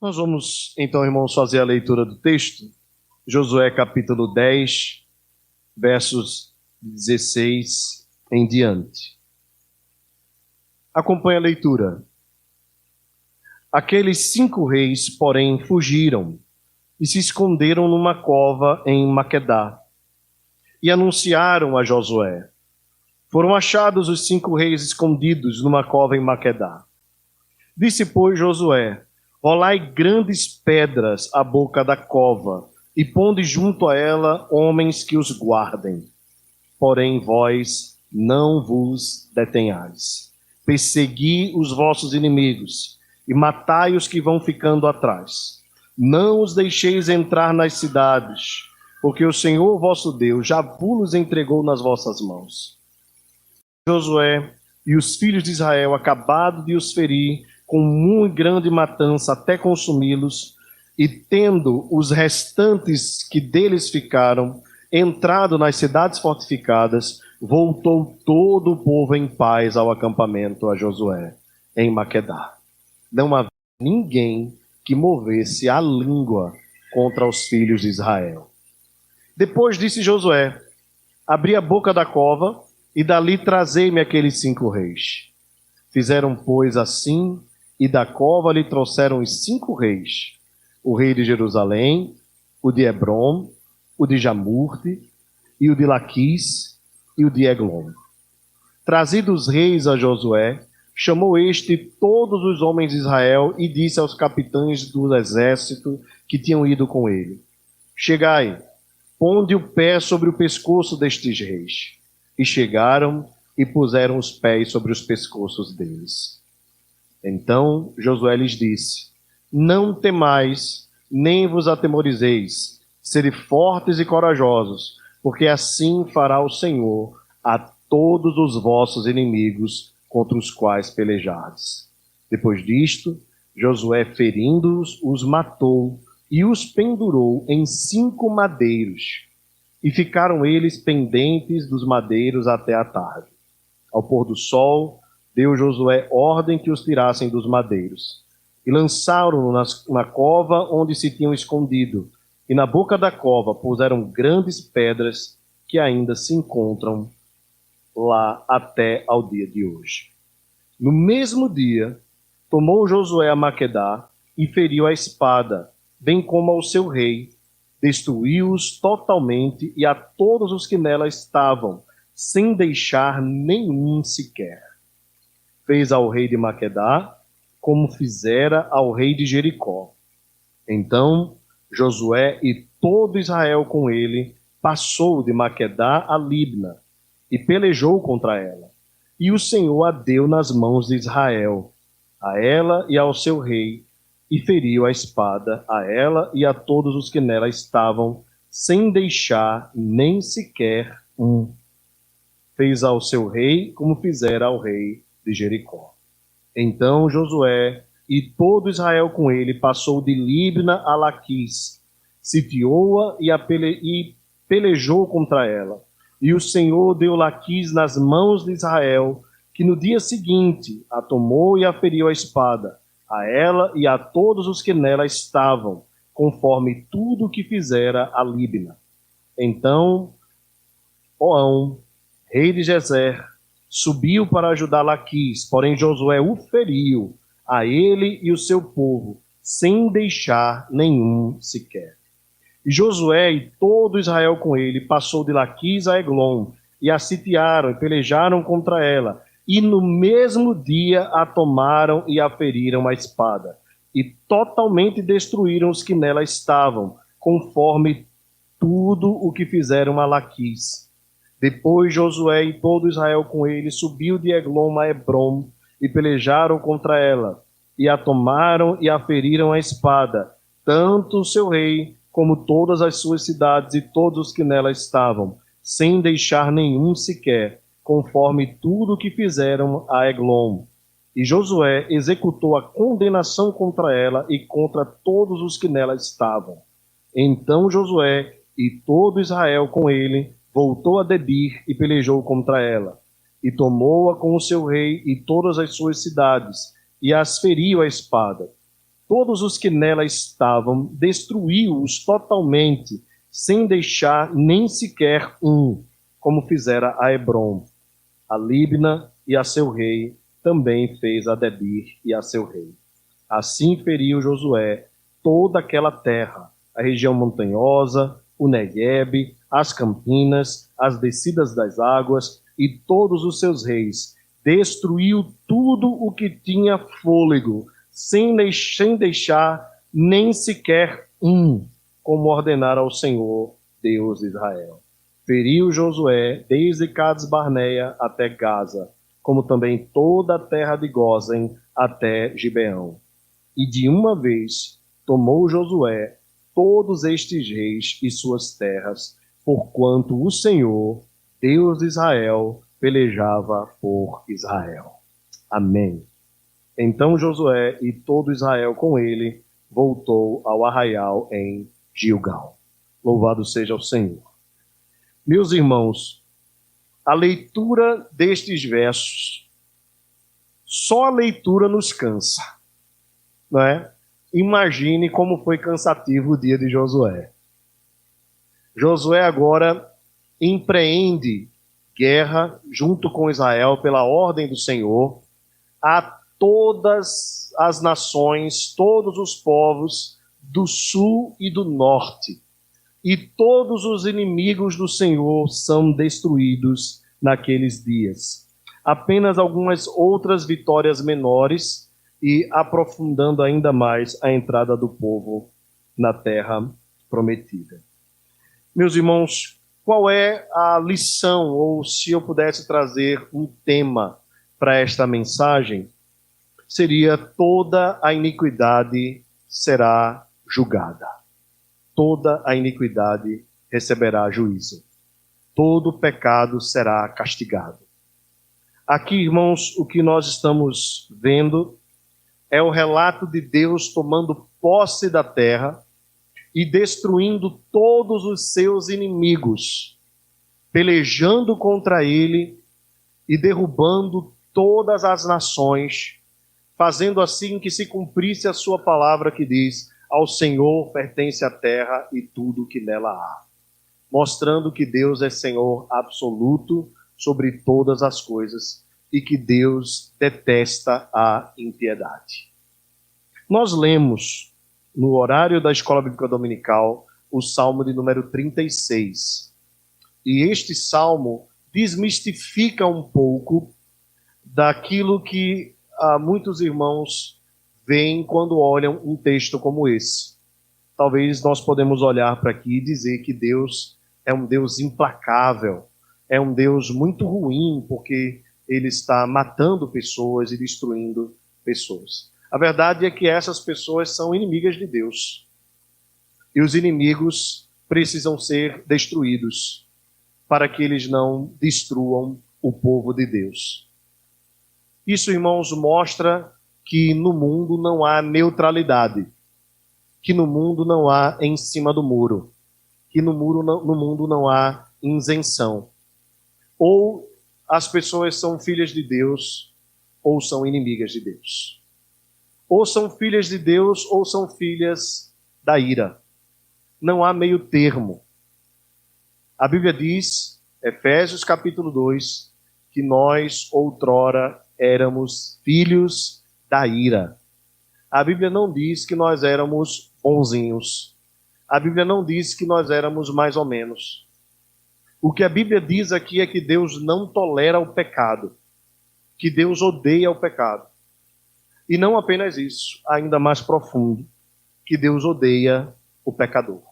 Nós vamos, então, irmãos, fazer a leitura do texto. Josué capítulo 10, versos 16 em diante. Acompanhe a leitura. Aqueles 5 reis, porém, fugiram e se esconderam numa cova em Maquedá e anunciaram a Josué. Foram achados os 5 reis escondidos numa cova em Maquedá. Disse, pois, Josué: rolai grandes pedras à boca da cova, e ponde junto a ela homens que os guardem. Porém vós não vos detenhais. Persegui os vossos inimigos, e matai os que vão ficando atrás. Não os deixeis entrar nas cidades, porque o Senhor vosso Deus já vos entregou nas vossas mãos. Josué e os filhos de Israel, acabado de os ferir, com muito grande matança até consumi-los, e tendo os restantes que deles ficaram entrado nas cidades fortificadas, voltou todo o povo em paz ao acampamento a Josué, em Maquedá. Não havia ninguém que movesse a língua contra os filhos de Israel. Depois disse Josué: abri a boca da cova, e dali trazei-me aqueles 5 reis. Fizeram, pois, assim, e da cova lhe trouxeram os 5 reis, o rei de Jerusalém, o de Hebrom, o de Jamurte, e o de Laquis, e o de Eglon. Trazidos os reis a Josué, chamou este todos os homens de Israel e disse aos capitães do exército que tinham ido com ele: chegai, ponde o pé sobre o pescoço destes reis. E chegaram e puseram os pés sobre os pescoços deles. Então Josué lhes disse: não temais, nem vos atemorizeis, sede fortes e corajosos, porque assim fará o Senhor a todos os vossos inimigos contra os quais pelejardes. Depois disto, Josué, ferindo-os, os matou e os pendurou em 5 madeiros. E ficaram eles pendentes dos madeiros até a tarde. Ao pôr do sol, deu Josué ordem que os tirassem dos madeiros. E lançaram-no na cova onde se tinham escondido. E na boca da cova puseram grandes pedras que ainda se encontram lá até ao dia de hoje. No mesmo dia, tomou Josué a Maquedá e feriu a espada, bem como ao seu rei. Destruiu-os totalmente e a todos os que nela estavam, sem deixar nenhum sequer. Fez ao rei de Maquedá como fizera ao rei de Jericó. Então Josué e todo Israel com ele passou de Maquedá a Libna e pelejou contra ela. E o Senhor a deu nas mãos de Israel, a ela e ao seu rei, e feriu a espada a ela e a todos os que nela estavam, sem deixar nem sequer um. Fez ao seu rei como fizera ao rei de Jericó. Então Josué e todo Israel com ele passou de Libna a Laquis, sitiou-a e pelejou contra ela. E o Senhor deu Laquis nas mãos de Israel, que no dia seguinte a tomou e a feriu a espada, a ela e a todos os que nela estavam, conforme tudo o que fizera a Libna. Então Oão, rei de Gezer, subiu para ajudar Laquis, porém Josué o feriu, a ele e o seu povo, sem deixar nenhum sequer. E Josué e todo Israel com ele passou de Laquis a Eglon, e a sitiaram e pelejaram contra ela, e no mesmo dia a tomaram e a feriram a espada, e totalmente destruíram os que nela estavam, conforme tudo o que fizeram a Laquis. Depois Josué e todo Israel com ele subiu de Eglon a Hebrom, e pelejaram contra ela, e a tomaram e a feriram a espada, tanto o seu rei, como todas as suas cidades e todos os que nela estavam, sem deixar nenhum sequer, conforme tudo o que fizeram a Eglon. E Josué executou a condenação contra ela e contra todos os que nela estavam. Então Josué e todo Israel com ele voltou a Debir e pelejou contra ela. E tomou-a com o seu rei e todas as suas cidades, e as feriu a espada. todos os que nela estavam, destruiu-os totalmente, sem deixar nem sequer um, como fizera a Hebrom, a Libna e a seu rei, também fez a Debir e a seu rei. Assim feriu Josué toda aquela terra, a região montanhosa, o Neguebe, as campinas, as descidas das águas e todos os seus reis. Destruiu tudo o que tinha fôlego, sem deixar nem sequer um, como ordenara ao Senhor, Deus de Israel. Feriu Josué desde Cades Barneia até Gaza, como também toda a terra de Gósen até Gibeão. E de uma vez tomou Josué todos estes reis e suas terras, porquanto o Senhor, Deus de Israel, pelejava por Israel. Amém. Então Josué e todo Israel com ele voltou ao arraial em Gilgal. Louvado seja o Senhor. Meus irmãos, a leitura destes versos, só a leitura nos cansa, não é? Imagine como foi cansativo o dia de Josué. Josué agora empreende guerra junto com Israel pela ordem do Senhor a todas as nações, todos os povos do sul e do norte. E todos os inimigos do Senhor são destruídos naqueles dias. Apenas algumas outras vitórias menores e aprofundando ainda mais a entrada do povo na terra prometida. Meus irmãos, qual é a lição, ou se eu pudesse trazer um tema para esta mensagem, seria: toda a iniquidade será julgada. Toda a iniquidade receberá juízo. Todo pecado será castigado. Aqui, irmãos, o que nós estamos vendo é o relato de Deus tomando posse da terra e destruindo todos os seus inimigos, pelejando contra ele e derrubando todas as nações, fazendo assim que se cumprisse a sua palavra que diz: ao Senhor pertence a terra e tudo o que nela há. Mostrando que Deus é Senhor absoluto sobre todas as coisas e que Deus detesta a impiedade. Nós lemos no horário da Escola Bíblica Dominical o Salmo de número 36. E este salmo desmistifica um pouco daquilo que muitos irmãos veem quando olham um texto como esse. Talvez nós podemos olhar para aqui e dizer que Deus é um Deus implacável, é um Deus muito ruim, porque ele está matando pessoas e destruindo pessoas. A verdade é que essas pessoas são inimigas de Deus. E os inimigos precisam ser destruídos para que eles não destruam o povo de Deus. Isso, irmãos, mostra que no mundo não há neutralidade, que no mundo não há em cima do muro, que no mundo não há isenção. Ou as pessoas são filhas de Deus, ou são inimigas de Deus. Ou são filhas de Deus, ou são filhas da ira. Não há meio termo. A Bíblia diz, Efésios capítulo 2, que nós outrora éramos filhos da ira. A Bíblia não diz que nós éramos bonzinhos. A Bíblia não diz que nós éramos mais ou menos. O que a Bíblia diz aqui é que Deus não tolera o pecado, que Deus odeia o pecado. E não apenas isso, ainda mais profundo, que Deus odeia o pecador.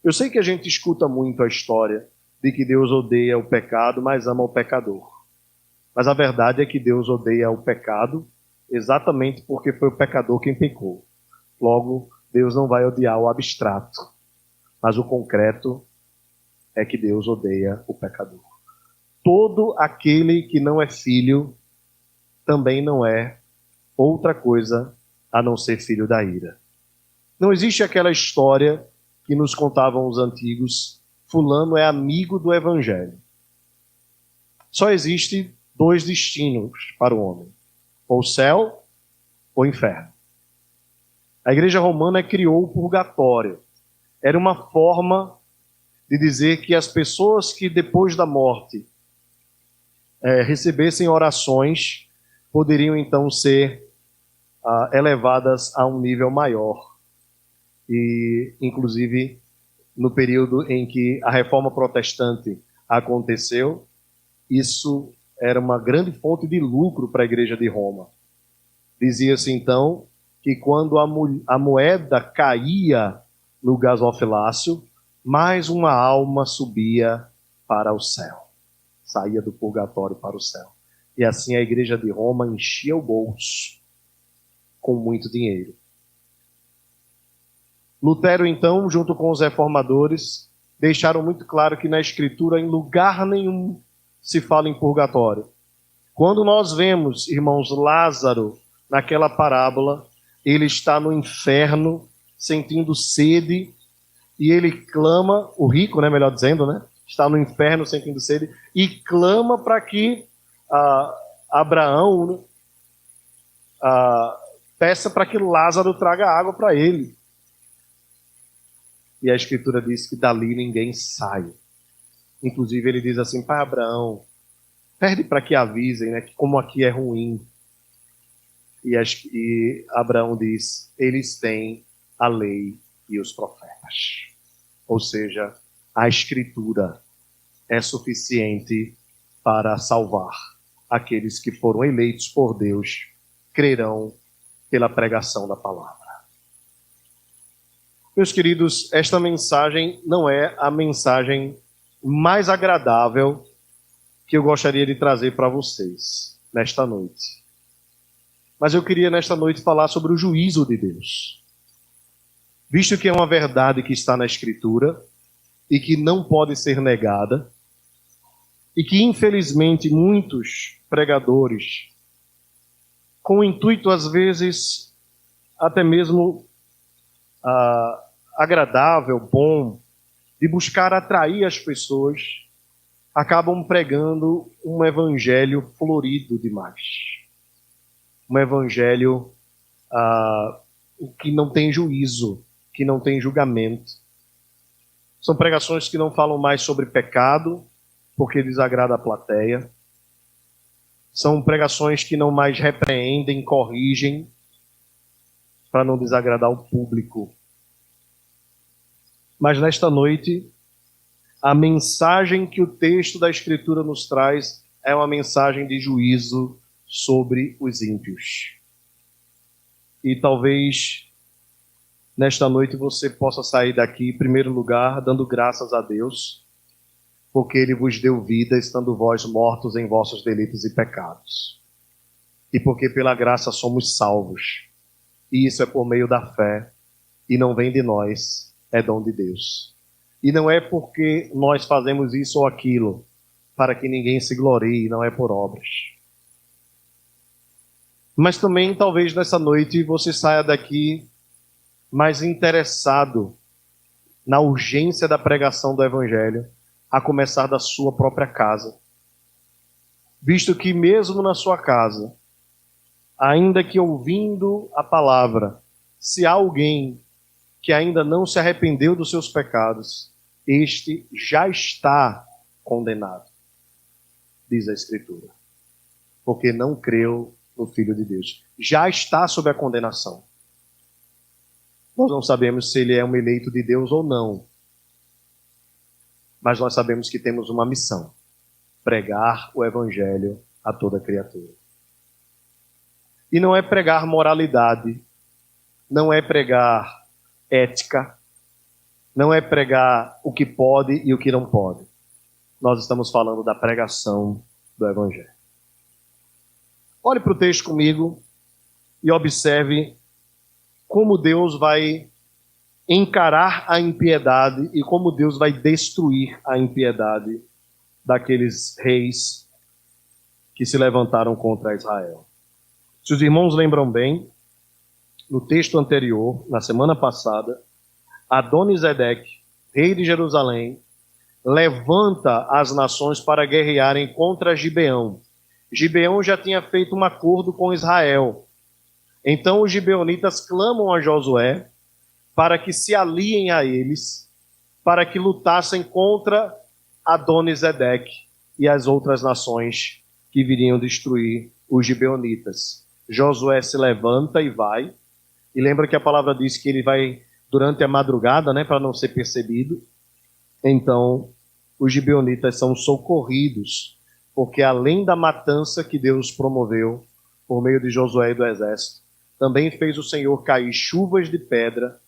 Eu sei que a gente escuta muito a história de que Deus odeia o pecado, mas ama o pecador. Mas a verdade é que Deus odeia o pecado exatamente porque foi o pecador quem pecou. Logo, Deus não vai odiar o abstrato, mas o concreto é que Deus odeia o pecador. Todo aquele que não é filho também não é outra coisa a não ser filho da ira. Não existe aquela história que nos contavam os antigos: fulano é amigo do evangelho. Só existe dois destinos para o homem: ou céu ou inferno. A igreja romana criou o purgatório. Era uma forma de dizer que as pessoas que depois da morte recebessem orações poderiam então ser elevadas a um nível maior. E, inclusive, no período em que a reforma protestante aconteceu, isso era uma grande fonte de lucro para a igreja de Roma. Dizia-se então que quando a moeda caía no gasofilácio, mais uma alma subia para o céu, saía do purgatório para o céu. E assim a igreja de Roma enchia o bolso com muito dinheiro. Lutero, então, junto com os reformadores, deixaram muito claro que na Escritura, em lugar nenhum, se fala em purgatório. Quando nós vemos, irmãos, Lázaro, naquela parábola, ele está no inferno, sentindo sede, e ele clama, o rico, né, melhor dizendo, né, está no inferno sentindo sede, e clama para que Abraão peça para que Lázaro traga água para ele. E a Escritura diz que dali ninguém sai. Inclusive ele diz assim, pai Abraão, pede para que avisem, né, que como aqui é ruim. E Abraão diz, eles têm a lei e os profetas. Ou seja, a Escritura é suficiente para salvar aqueles que foram eleitos por Deus, crerão pela pregação da palavra. Meus queridos, esta mensagem não é a mensagem mais agradável que eu gostaria de trazer para vocês nesta noite. Mas eu queria nesta noite falar sobre o juízo de Deus. Visto que é uma verdade que está na Escritura e que não pode ser negada, e que infelizmente muitos pregadores, com o intuito às vezes até mesmo agradável, bom, de buscar atrair as pessoas, acabam pregando um evangelho florido demais. Um evangelho que não tem juízo, que não tem julgamento. São pregações que não falam mais sobre pecado, porque desagrada a plateia. São pregações que não mais repreendem, corrigem, para não desagradar o público. Mas nesta noite, a mensagem que o texto da Escritura nos traz é uma mensagem de juízo sobre os ímpios. E talvez nesta noite você possa sair daqui, em primeiro lugar, dando graças a Deus, porque Ele vos deu vida, estando vós mortos em vossos delitos e pecados. E porque pela graça somos salvos. E isso é por meio da fé, e não vem de nós, é dom de Deus. E não é porque nós fazemos isso ou aquilo, para que ninguém se glorie, não é por obras. Mas também, talvez nessa noite, você saia daqui mais interessado na urgência da pregação do Evangelho, a começar da sua própria casa. Visto que mesmo na sua casa, ainda que ouvindo a palavra, se há alguém que ainda não se arrependeu dos seus pecados, este já está condenado, diz a Escritura, porque não creu no Filho de Deus. Já está sob a condenação. Nós não sabemos se ele é um eleito de Deus ou não, mas nós sabemos que temos uma missão: pregar o Evangelho a toda criatura. E não é pregar moralidade, não é pregar ética, não é pregar o que pode e o que não pode. Nós estamos falando da pregação do Evangelho. Olhe para o texto comigo e observe como Deus vai encarar a impiedade e como Deus vai destruir a impiedade daqueles reis que se levantaram contra Israel. Se os irmãos lembram bem, no texto anterior, na semana passada, Adonisedeque, rei de Jerusalém, levanta as nações para guerrearem contra Gibeão. Gibeão já tinha feito um acordo com Israel. Então os gibeonitas clamam a Josué para que se aliem a eles, para que lutassem contra Adoni-Zedeque e as outras nações que viriam destruir os gibeonitas. Josué se levanta e vai, e lembra que a palavra diz que ele vai durante a madrugada, para não ser percebido. Então, os gibeonitas são socorridos, porque além da matança que Deus promoveu por meio de Josué e do exército, também fez o Senhor cair chuvas de pedra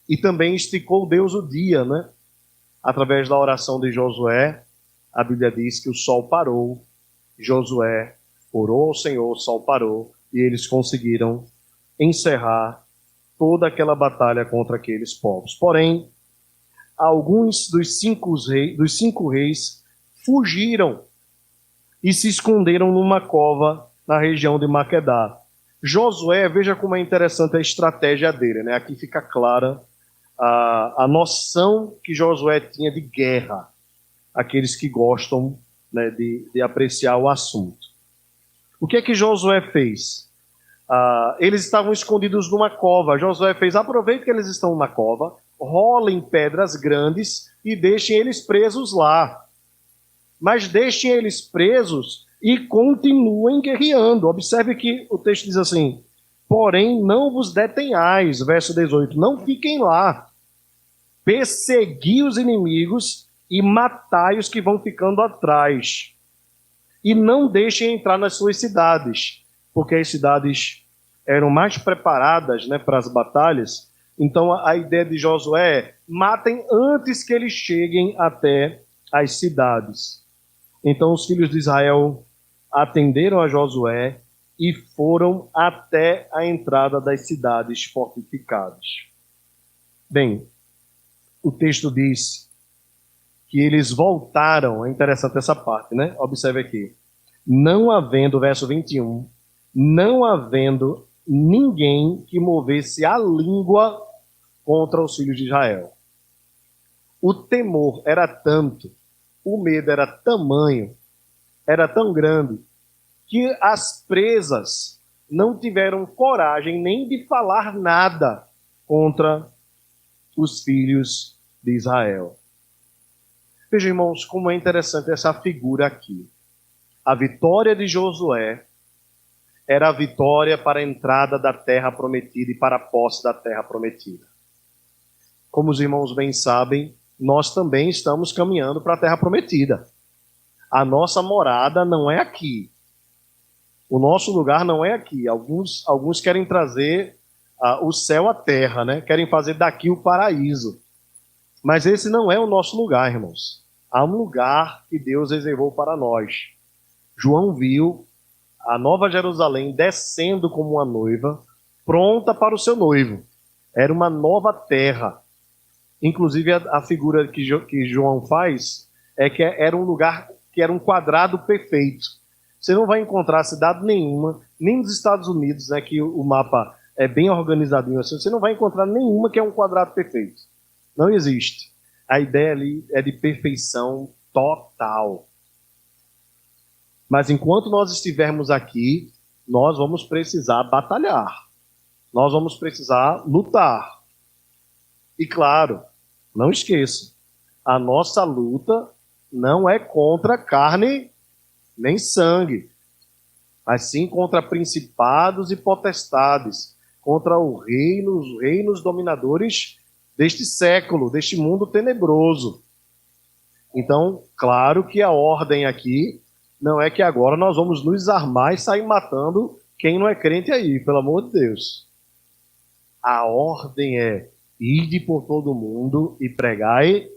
e também esticou Deus o dia, Através da oração de Josué, a Bíblia diz que o sol parou, Josué orou ao Senhor, o sol parou, e eles conseguiram encerrar toda aquela batalha contra aqueles povos. Porém, alguns dos cinco reis fugiram e se esconderam numa cova na região de Maquedá. Josué, veja como é interessante a estratégia dele, Aqui fica clara a noção que Josué tinha de guerra, aqueles que gostam de apreciar o assunto. O que é que Josué fez? Eles estavam escondidos numa cova. Josué fez: aproveite que eles estão numa cova, rolem pedras grandes e deixem eles presos lá. Mas deixem eles presos e continuem guerreando. Observe que o texto diz assim: porém não vos detenhais, verso 18, não fiquem lá. Persegui os inimigos e matai os que vão ficando atrás. E não deixem entrar nas suas cidades, porque as cidades eram mais preparadas para as batalhas. Então a ideia de Josué é: matem antes que eles cheguem até as cidades. Então os filhos de Israel atenderam a Josué e foram até a entrada das cidades fortificadas. Bem, o texto diz que eles voltaram. É interessante essa parte, Observe aqui. Não havendo, verso 21, não havendo ninguém que movesse a língua contra os filhos de Israel. O temor era tanto, o medo era tamanho, era tão grande, que as presas não tiveram coragem nem de falar nada contra os filhos de Israel. Vejam, irmãos, como é interessante essa figura aqui. A vitória de Josué era a vitória para a entrada da terra prometida e para a posse da terra prometida. Como os irmãos bem sabem, nós também estamos caminhando para a terra prometida. A nossa morada não é aqui. O nosso lugar não é aqui. Alguns querem trazer o céu à terra, Querem fazer daqui o paraíso. Mas esse não é o nosso lugar, irmãos. Há um lugar que Deus reservou para nós. João viu a Nova Jerusalém descendo como uma noiva, pronta para o seu noivo. Era uma nova terra. Inclusive, a figura que João faz é que era um lugar que era um quadrado perfeito. Você não vai encontrar cidade nenhuma, nem nos Estados Unidos, que o mapa é bem organizadinho assim, você não vai encontrar nenhuma que é um quadrado perfeito. Não existe. A ideia ali é de perfeição total. Mas enquanto nós estivermos aqui, nós vamos precisar batalhar. Nós vamos precisar lutar. E claro, não esqueça, a nossa luta não é contra carne nem sangue, mas sim contra principados e potestades, contra os reinos dominadores deste século, deste mundo tenebroso. Então, claro que a ordem aqui não é que agora nós vamos nos armar e sair matando quem não é crente aí, pelo amor de Deus. A ordem é: ide por todo mundo e pregai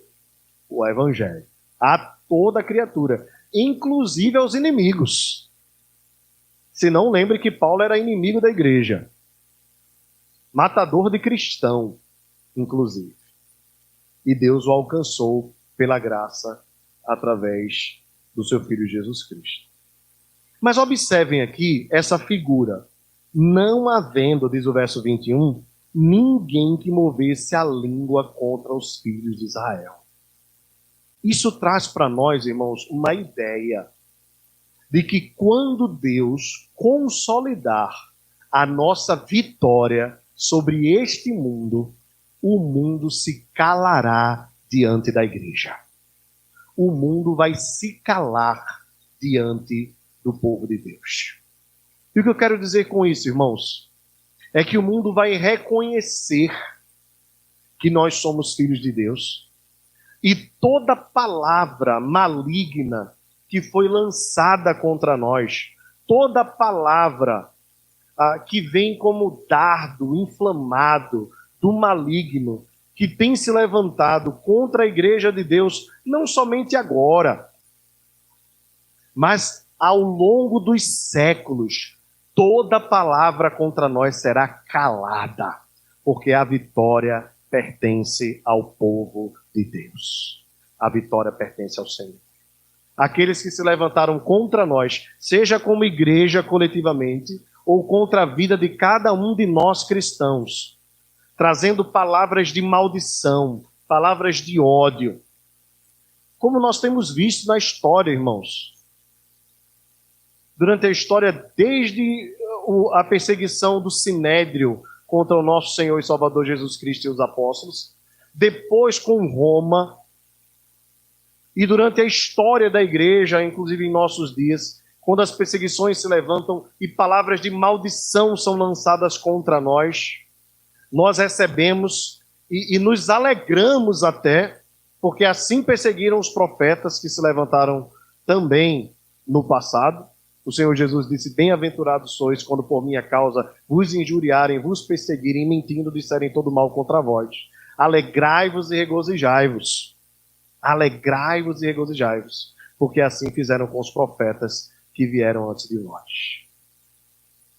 o evangelho a toda criatura, inclusive aos inimigos. Se não, lembre que Paulo era inimigo da igreja, matador de cristão, inclusive. E Deus o alcançou pela graça através do seu Filho Jesus Cristo. Mas observem aqui essa figura. Não havendo, diz o verso 21, ninguém que movesse a língua contra os filhos de Israel. Isso traz para nós, irmãos, uma ideia de que quando Deus consolidar a nossa vitória sobre este mundo, o mundo se calará diante da igreja. O mundo vai se calar diante do povo de Deus. E o que eu quero dizer com isso, irmãos, é que o mundo vai reconhecer que nós somos filhos de Deus, e toda palavra maligna que foi lançada contra nós, toda palavra que vem como dardo inflamado do maligno, que tem se levantado contra a igreja de Deus, não somente agora, mas ao longo dos séculos, toda palavra contra nós será calada, porque a vitória pertence ao povo de Deus. A vitória pertence ao Senhor. Aqueles que se levantaram contra nós, seja como igreja coletivamente, ou contra a vida de cada um de nós cristãos, trazendo palavras de maldição, palavras de ódio, como nós temos visto na história, irmãos. Durante a história, desde a perseguição do Sinédrio contra o nosso Senhor e Salvador Jesus Cristo e os apóstolos, depois com Roma, e durante a história da igreja, inclusive em nossos dias, quando as perseguições se levantam e palavras de maldição são lançadas contra nós, nós recebemos e nos alegramos até, porque assim perseguiram os profetas que se levantaram também no passado. O Senhor Jesus disse: bem-aventurados sois quando por minha causa vos injuriarem, vos perseguirem, mentindo, disserem todo mal contra vós. Alegrai-vos e regozijai-vos. Alegrai-vos e regozijai-vos, porque assim fizeram com os profetas que vieram antes de nós.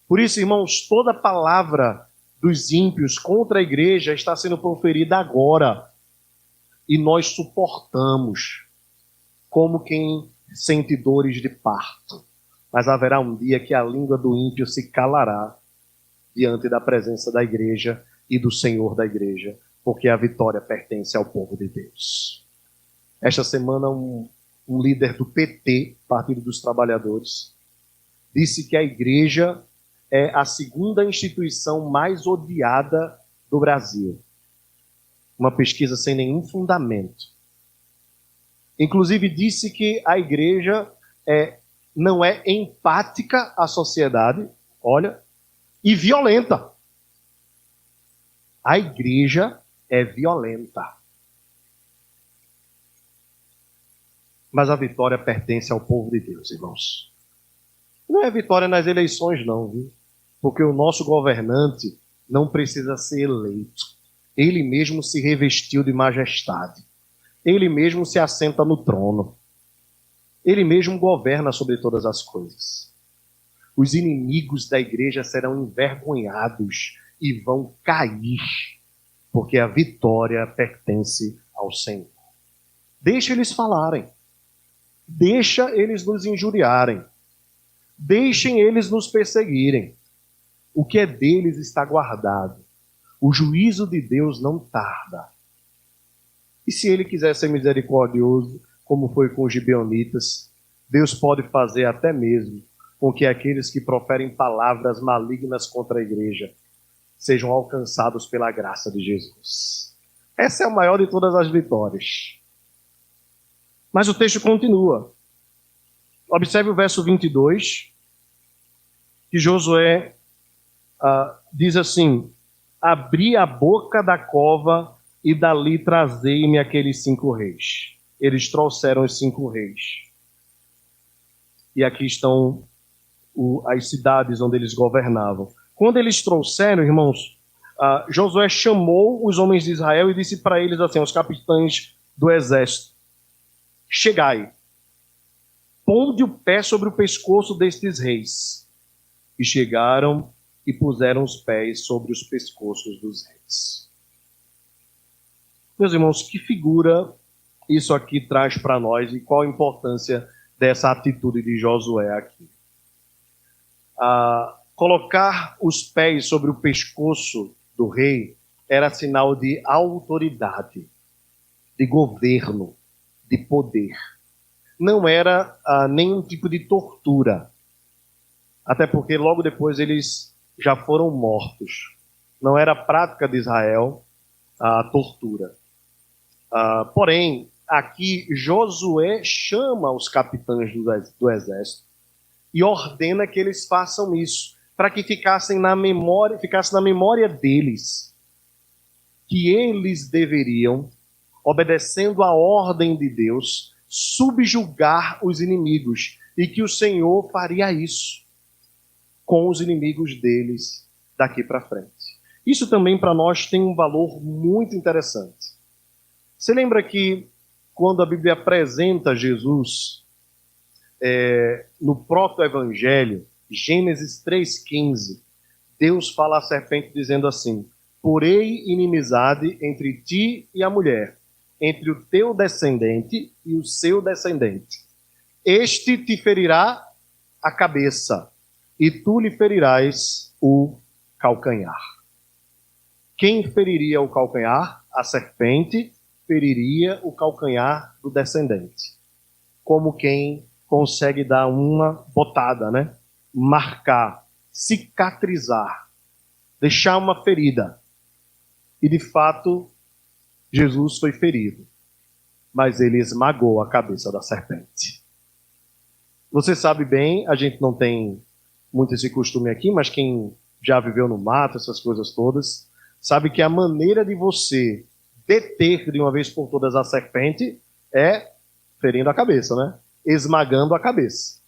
Por isso, irmãos, toda palavra dos ímpios contra a igreja está sendo proferida agora, e nós suportamos, como quem sente dores de parto. Mas haverá um dia que a língua do ímpio se calará diante da presença da igreja e do Senhor da igreja, porque a vitória pertence ao povo de Deus. Esta semana, um líder do PT, Partido dos Trabalhadores, disse que a igreja é a segunda instituição mais odiada do Brasil. Uma pesquisa sem nenhum fundamento. Inclusive disse que a igreja não é empática à sociedade, olha, e violenta. A igreja é violenta. Mas a vitória pertence ao povo de Deus, irmãos. Não é vitória nas eleições, não, viu? Porque o nosso governante não precisa ser eleito. Ele mesmo se revestiu de majestade. Ele mesmo se assenta no trono. Ele mesmo governa sobre todas as coisas. Os inimigos da igreja serão envergonhados e vão cair, porque a vitória pertence ao Senhor. Deixa eles falarem. Deixa eles nos injuriarem. Deixem eles nos perseguirem. O que é deles está guardado. O juízo de Deus não tarda. E se ele quiser ser misericordioso, como foi com os gibeonitas, Deus pode fazer até mesmo com que aqueles que proferem palavras malignas contra a igreja sejam alcançados pela graça de Jesus. Essa é a maior de todas as vitórias. Mas o texto continua. Observe o verso 22, que Josué diz assim: abri a boca da cova e dali trazei-me aqueles 5 reis. Eles trouxeram os 5 reis. E aqui estão as cidades onde eles governavam. Quando eles trouxeram, irmãos, Josué chamou os homens de Israel e disse para eles assim, aos capitães do exército: chegai, ponde o pé sobre o pescoço destes reis. E chegaram e puseram os pés sobre os pescoços dos reis. Meus irmãos, que figura isso aqui traz para nós e qual a importância dessa atitude de Josué aqui? Colocar os pés sobre o pescoço do rei era sinal de autoridade, de governo, de poder. Não era nenhum tipo de tortura. Até porque logo depois eles já foram mortos. Não era prática de Israel a tortura. Porém, aqui Josué chama os capitães do exército e ordena que eles façam isso, para que ficasse na memória deles que eles deveriam, obedecendo a ordem de Deus, subjugar os inimigos, e que o Senhor faria isso com os inimigos deles daqui para frente. Isso também para nós tem um valor muito interessante. Você lembra que quando a Bíblia apresenta Jesus no proto-evangelho, Gênesis 3,15, Deus fala à serpente dizendo assim: porei inimizade entre ti e a mulher, entre o teu descendente e o seu descendente. Este te ferirá a cabeça, e tu lhe ferirás o calcanhar. Quem feriria o calcanhar? A serpente feriria o calcanhar do descendente. Como quem consegue dar uma botada, né? Marcar, cicatrizar, deixar uma ferida. E de fato, Jesus foi ferido, mas ele esmagou a cabeça da serpente. Você sabe bem, a gente não tem muito esse costume aqui, mas quem já viveu no mato, essas coisas todas, sabe que a maneira de você deter de uma vez por todas a serpente é ferindo a cabeça, né? Esmagando a cabeça.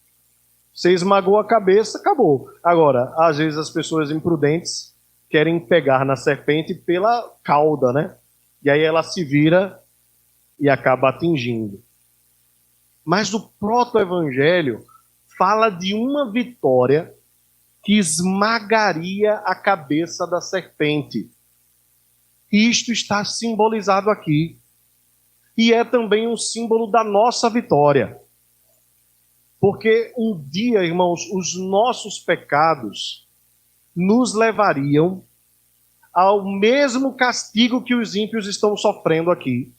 Você esmagou a cabeça, acabou. Agora, às vezes as pessoas imprudentes querem pegar na serpente pela cauda, né? E aí ela se vira e acaba atingindo. Mas o proto-evangelho fala de uma vitória que esmagaria a cabeça da serpente. E isto está simbolizado aqui. E é também um símbolo da nossa vitória. Porque um dia, irmãos, os nossos pecados nos levariam ao mesmo castigo que os ímpios estão sofrendo aqui.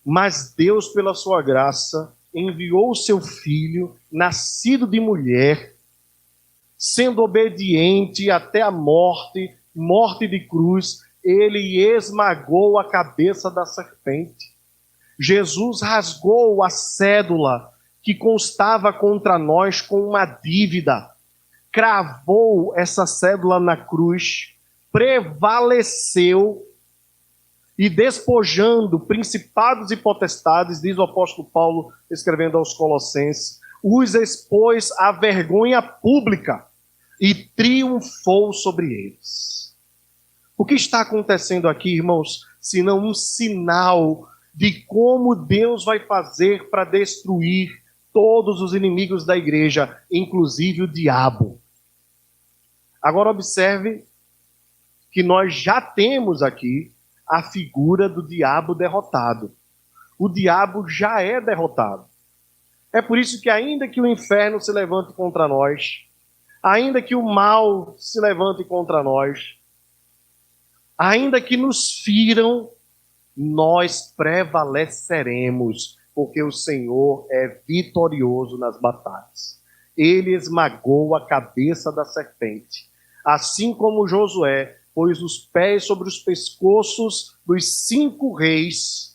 Mas Deus, pela sua graça, enviou o seu Filho, nascido de mulher, sendo obediente até a morte, morte de cruz, ele esmagou a cabeça da serpente. Jesus rasgou a cédula que constava contra nós com uma dívida, cravou essa cédula na cruz, prevaleceu e despojando principados e potestades, diz o apóstolo Paulo, escrevendo aos Colossenses, os expôs à vergonha pública e triunfou sobre eles. O que está acontecendo aqui, irmãos, senão um sinal de como Deus vai fazer para destruir todos os inimigos da igreja, inclusive o diabo. Agora observe que nós já temos aqui a figura do diabo derrotado. O diabo já é derrotado. É por isso que ainda que o inferno se levante contra nós, ainda que o mal se levante contra nós, ainda que nos firam, nós prevaleceremos, porque o Senhor é vitorioso nas batalhas. Ele esmagou a cabeça da serpente, assim como Josué pôs os pés sobre os pescoços dos 5 reis.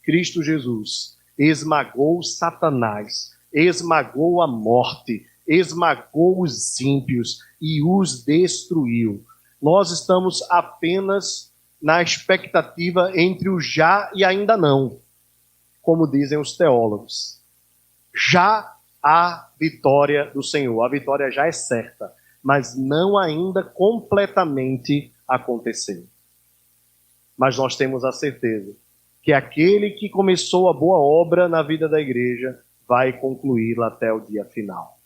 Cristo Jesus esmagou Satanás, esmagou a morte, esmagou os ímpios e os destruiu. Nós estamos apenas na expectativa entre o já e ainda não, como dizem os teólogos. Já há vitória do Senhor, a vitória já é certa, mas não ainda completamente aconteceu. Mas nós temos a certeza que aquele que começou a boa obra na vida da igreja vai concluí-la até o dia final.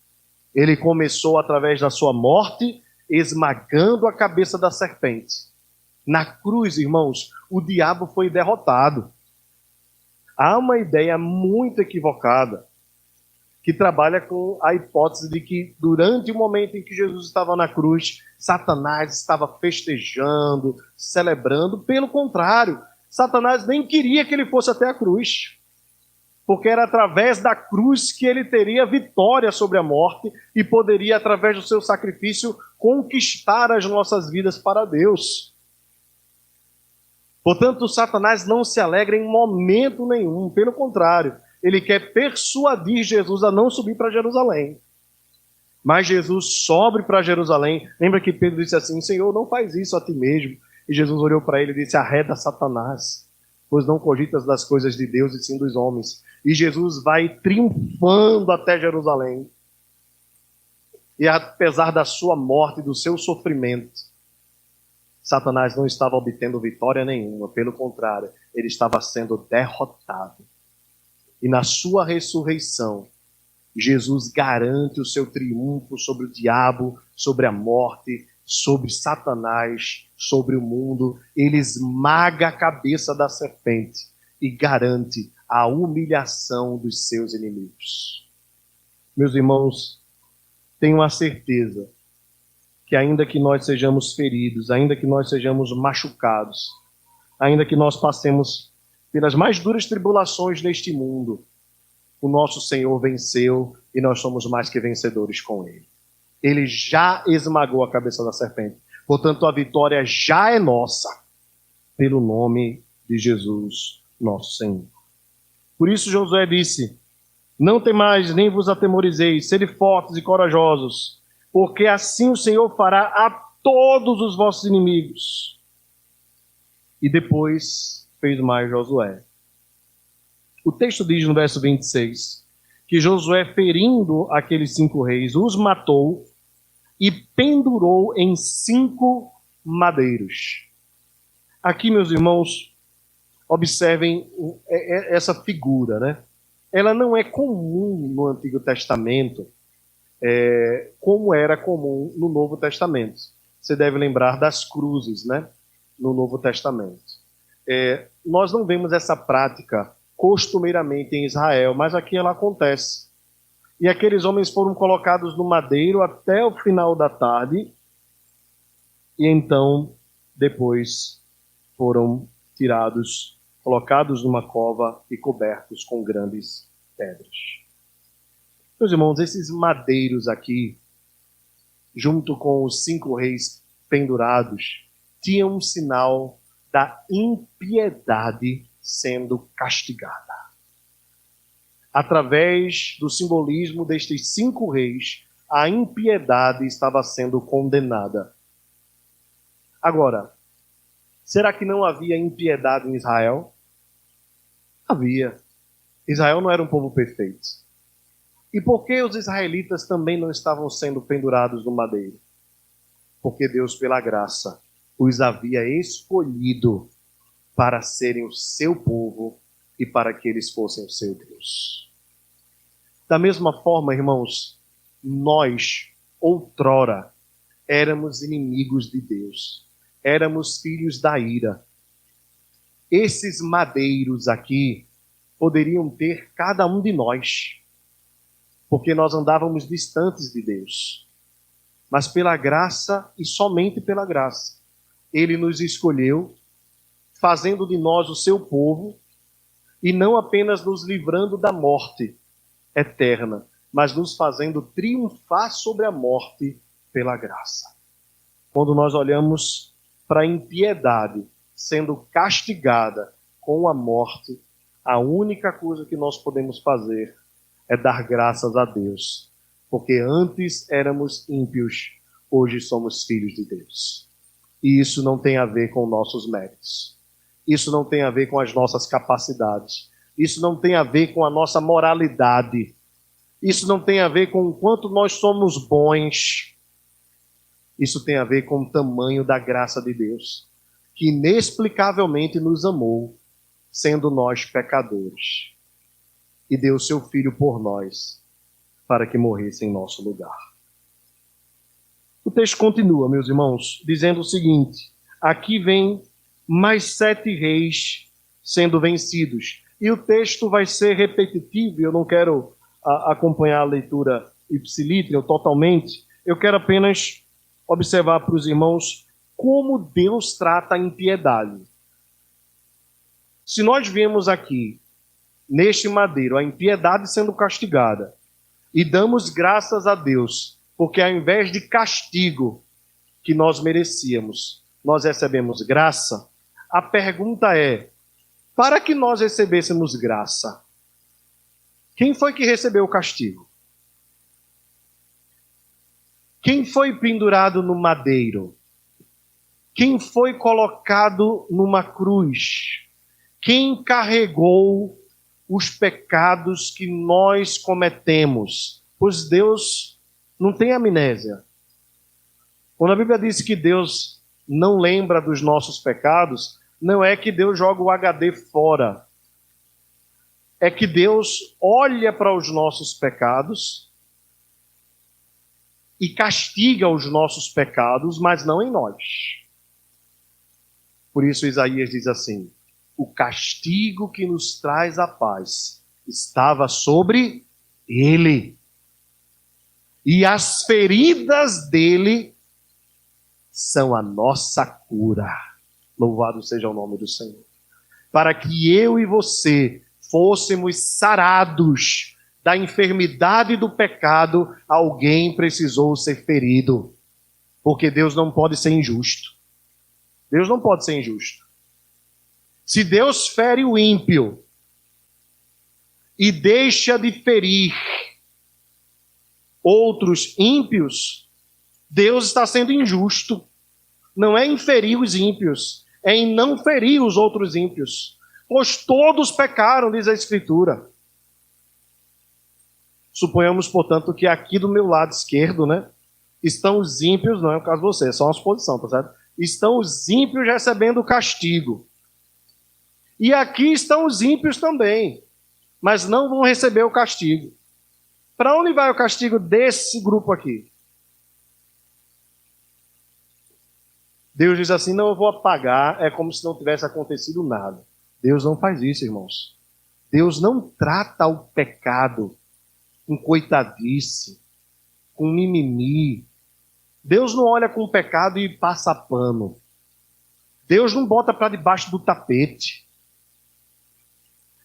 Ele começou através da sua morte, esmagando a cabeça da serpente. Na cruz, irmãos, o diabo foi derrotado. Há uma ideia muito equivocada que trabalha com a hipótese de que durante o momento em que Jesus estava na cruz, Satanás estava festejando, celebrando. Pelo contrário, Satanás nem queria que ele fosse até a cruz. porque era através da cruz que ele teria vitória sobre a morte e poderia, através do seu sacrifício, conquistar as nossas vidas para Deus. Portanto, Satanás não se alegra em momento nenhum, pelo contrário, ele quer persuadir Jesus a não subir para Jerusalém. Mas Jesus sobe para Jerusalém. Lembra que Pedro disse assim: Senhor, não faz isso a ti mesmo. E Jesus olhou para ele e disse: arreda Satanás, pois não cogitas das coisas de Deus e sim dos homens. E Jesus vai triunfando até Jerusalém. E apesar da sua morte e do seu sofrimento, Satanás não estava obtendo vitória nenhuma, pelo contrário, ele estava sendo derrotado. E na sua ressurreição, Jesus garante o seu triunfo sobre o diabo, sobre a morte, sobre Satanás, sobre o mundo. Ele esmaga a cabeça da serpente e garante a humilhação dos seus inimigos. Meus irmãos, tenho a certeza que ainda que nós sejamos feridos, ainda que nós sejamos machucados, ainda que nós passemos pelas mais duras tribulações deste mundo, o nosso Senhor venceu e nós somos mais que vencedores com Ele. Ele já esmagou a cabeça da serpente. Portanto, a vitória já é nossa, pelo nome de Jesus, nosso Senhor. Por isso Josué disse: não temais, nem vos atemorizeis, sede fortes e corajosos, porque assim o Senhor fará a todos os vossos inimigos. E depois fez mais Josué. O texto diz no verso 26 que Josué, ferindo aqueles 5 reis, os matou e pendurou em 5 madeiros. Aqui, meus irmãos, observem essa figura, né? Ela não é comum no Antigo Testamento, como era comum no Novo Testamento. Você deve lembrar das cruzes, né? No Novo Testamento. Nós não vemos essa prática costumeiramente em Israel, mas aqui ela acontece. E aqueles homens foram colocados no madeiro até o final da tarde, e então, depois, foram tirados, colocados numa cova e cobertos com grandes pedras. Meus irmãos, esses madeiros aqui, junto com os 5 reis pendurados, tinham um sinal da impiedade sendo castigada. Através do simbolismo destes 5 reis, a impiedade estava sendo condenada. Agora, será que não havia impiedade em Israel? Havia. Israel não era um povo perfeito. E por que os israelitas também não estavam sendo pendurados no madeiro? Porque Deus, pela graça, os havia escolhido para serem o seu povo e para que eles fossem o seu Deus. Da mesma forma, irmãos, nós, outrora, éramos inimigos de Deus. Éramos filhos da ira. Esses madeiros aqui poderiam ter cada um de nós, porque nós andávamos distantes de Deus. Mas pela graça e somente pela graça, Ele nos escolheu, fazendo de nós o seu povo, e não apenas nos livrando da morte eterna, mas nos fazendo triunfar sobre a morte pela graça. Quando nós olhamos para a impiedade sendo castigada com a morte, a única coisa que nós podemos fazer é dar graças a Deus, porque antes éramos ímpios, hoje somos filhos de Deus. E isso não tem a ver com nossos méritos. Isso não tem a ver com as nossas capacidades. Isso não tem a ver com a nossa moralidade. Isso não tem a ver com o quanto nós somos bons. Isso tem a ver com o tamanho da graça de Deus, que inexplicavelmente nos amou, sendo nós pecadores, e deu seu Filho por nós, para que morresse em nosso lugar. O texto continua, meus irmãos, dizendo o seguinte: aqui vem mais 7 reis sendo vencidos. E o texto vai ser repetitivo, e eu não quero acompanhar a leitura ipsilítra totalmente, eu quero apenas observar para os irmãos como Deus trata a impiedade. Se nós vemos aqui neste madeiro, a impiedade sendo castigada. E damos graças a Deus, porque ao invés de castigo que nós merecíamos, nós recebemos graça. A pergunta é, para que nós recebêssemos graça, quem foi que recebeu o castigo? Quem foi pendurado no madeiro? Quem foi colocado numa cruz? Quem carregou os pecados que nós cometemos? Pois Deus não tem amnésia. Quando a Bíblia diz que Deus não lembra dos nossos pecados, não é que Deus joga o HD fora. É que Deus olha para os nossos pecados e castiga os nossos pecados, mas não em nós. Por isso Isaías diz assim: o castigo que nos traz a paz estava sobre ele, e as feridas dele são a nossa cura. Louvado seja o nome do Senhor. Para que eu e você fôssemos sarados da enfermidade do pecado, alguém precisou ser ferido. Porque Deus não pode ser injusto. Deus não pode ser injusto. Se Deus fere o ímpio e deixa de ferir outros ímpios, Deus está sendo injusto. Não é em ferir os ímpios, é em não ferir os outros ímpios. Pois todos pecaram, diz a Escritura. Suponhamos, portanto, que aqui do meu lado esquerdo, estão os ímpios, não é o caso de você, é só uma suposição, tá certo? Estão os ímpios recebendo o castigo. E aqui estão os ímpios também, mas não vão receber o castigo. Para onde vai o castigo desse grupo aqui? Deus diz assim: não, eu vou apagar, é como se não tivesse acontecido nada. Deus não faz isso, irmãos. Deus não trata o pecado com coitadice, com mimimi. Deus não olha com o pecado e passa pano. Deus não bota para debaixo do tapete.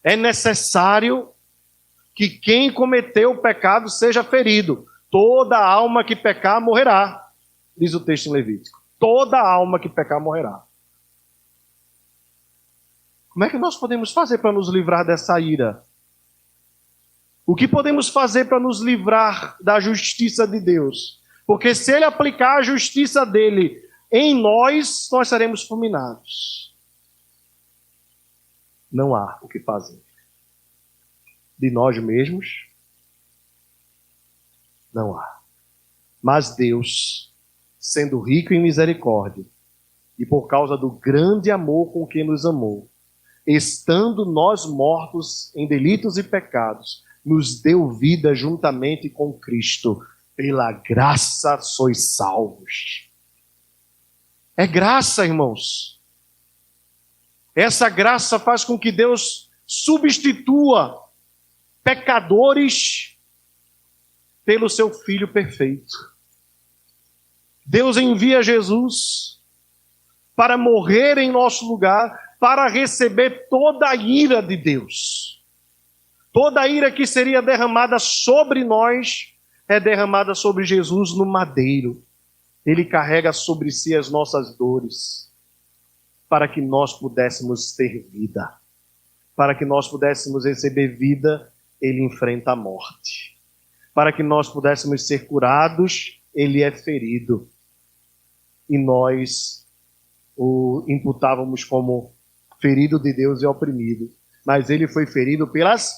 É necessário que quem cometeu o pecado seja ferido. Toda alma que pecar morrerá, diz o texto em Levítico. Toda alma que pecar morrerá. Como é que nós podemos fazer para nos livrar dessa ira? O que podemos fazer para nos livrar da justiça de Deus? Porque se Ele aplicar a justiça dele em nós, nós seremos fulminados. Não há o que fazer. De nós mesmos, não há. Mas Deus, sendo rico em misericórdia, e por causa do grande amor com que nos amou, estando nós mortos em delitos e pecados, nos deu vida juntamente com Cristo. Pela graça sois salvos. É graça, irmãos. Essa graça faz com que Deus substitua pecadores pelo seu Filho perfeito. Deus envia Jesus para morrer em nosso lugar, para receber toda a ira de Deus. Toda a ira que seria derramada sobre nós é derramada sobre Jesus no madeiro. Ele carrega sobre si as nossas dores, para que nós pudéssemos ter vida. Para que nós pudéssemos receber vida, ele enfrenta a morte. Para que nós pudéssemos ser curados, ele é ferido. E nós o imputávamos como ferido de Deus e oprimido. Mas ele foi ferido pelas